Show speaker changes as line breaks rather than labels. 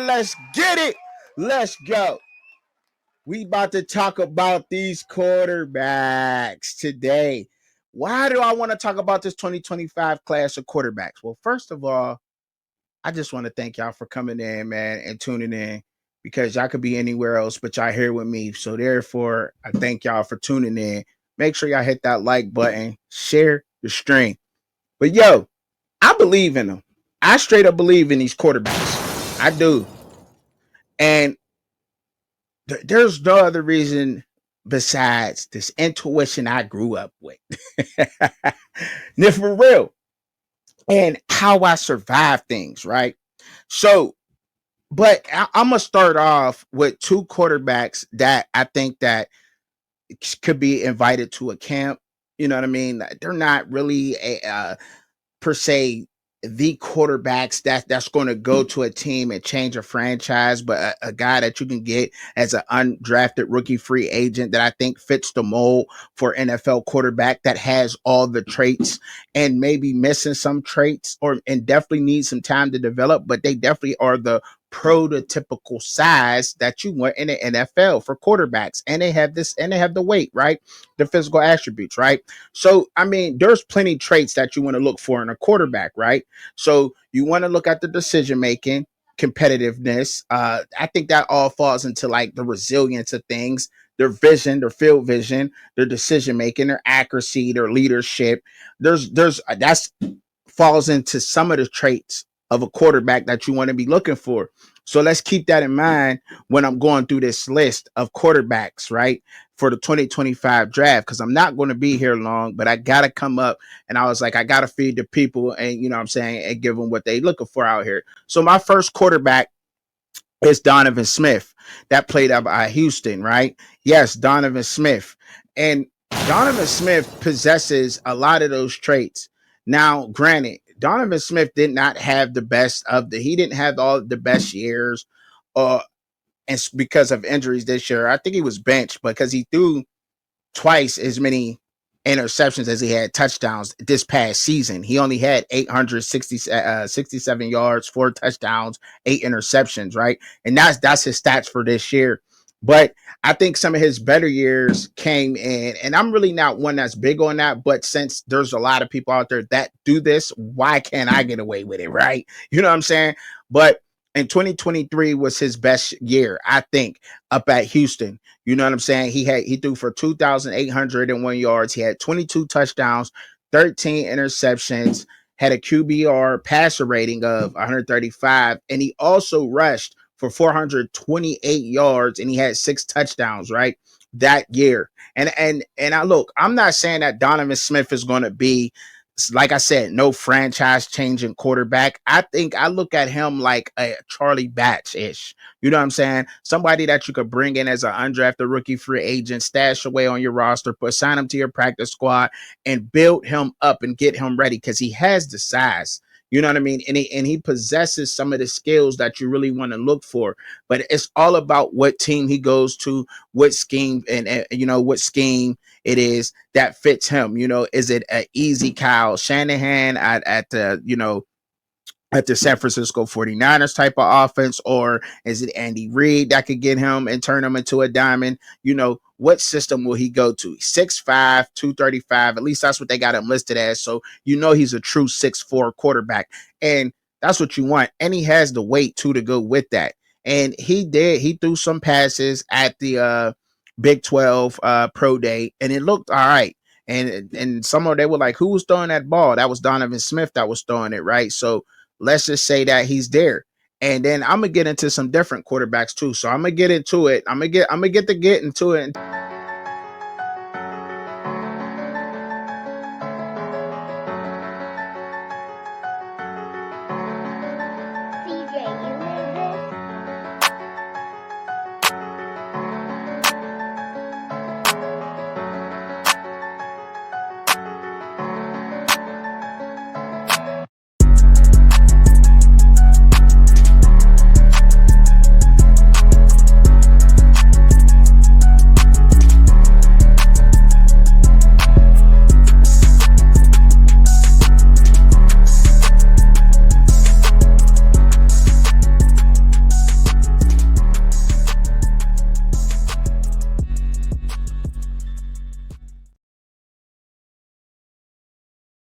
Let's get it. Let's go. We about to talk about these quarterbacks today. Why do I want to talk about this 2025 class of quarterbacks? Well, first of all, I just want to thank y'all for coming in, man, and tuning in because y'all could be anywhere else, but y'all here with me. So therefore, I thank y'all for tuning in. Make sure y'all hit that like button, share the stream. But yo, I believe in them. I straight up believe in these quarterbacks. I do. And there's no other reason besides this intuition I grew up with. Now, for real. And how I survive things, right? So, but I'm gonna start off with two quarterbacks that I think that could be invited to a camp. You know what I mean? They're not really per se the quarterbacks that's going to go to a team and change a franchise, but a guy that you can get as an undrafted rookie free agent that I think fits the mold for NFL quarterback that has all the traits and maybe missing some traits or and definitely needs some time to develop, but they definitely are the prototypical size that you want in the NFL for quarterbacks. And they have this and they have the weight, right? The physical attributes, right? So, I mean, there's plenty traits that you want to look for in a quarterback, right? So you want to look at the decision making, competitiveness. I think that all falls into like the resilience of things, their vision, their field vision, their decision making, their accuracy, their leadership. There's that's falls into some of the traits of a quarterback that you want to be looking for. So let's keep that in mind when I'm going through this list of quarterbacks, right, for the 2025 draft, because I'm not going to be here long, but I got to come up and I was like, I got to feed the people and, you know what I'm saying, and give them what they looking for out here. So my first quarterback is Donovan Smith that played up at Houston, right? Yes, Donovan Smith. And Donovan Smith possesses a lot of those traits. Now, granted, Donovan Smith did not have the best of he didn't have all the best years and because of injuries this year. I think he was benched because he threw twice as many interceptions as he had touchdowns this past season. He only had 67 yards, 4 touchdowns, 8 interceptions, right? And that's his stats for this year. But I think some of his better years came in, and I'm really not one that's big on that. But since there's a lot of people out there that do this, why can't I get away with it, right? You know what I'm saying? But in 2023 was his best year, I think, up at Houston. You know what I'm saying? He threw for 2,801 yards. He had 22 touchdowns, 13 interceptions, had a QBR passer rating of 135, and he also rushed for 428 yards and he had 6 touchdowns, right? That year. And I look, I'm not saying that Donovan Smith is going to be, like I said, no franchise changing quarterback. I think I look at him like a Charlie Batch ish. You know what I'm saying? Somebody that you could bring in as an undrafted rookie free agent, stash away on your roster, sign him to your practice squad, and build him up and get him ready because he has the size. You know what I mean? And he possesses some of the skills that you really want to look for. But it's all about what team he goes to, what scheme, and you know what scheme it is that fits him. You know, is it an easy Kyle Shanahan at the, you know, at the San Francisco 49ers type of offense, or is it Andy Reid that could get him and turn him into a diamond? You know, what system will he go to? 6'5", 235. At least that's what they got him listed as. So you know he's a true 6'4" quarterback. And that's what you want. And he has the weight too to go with that. And he threw some passes at the Big 12 pro day, and it looked all right. And some of they were like, who was throwing that ball? That was Donovan Smith that was throwing it, right? So let's just say that he's there. And then I'm gonna get into some different quarterbacks too. So I'm gonna get into it. I'm gonna get into it.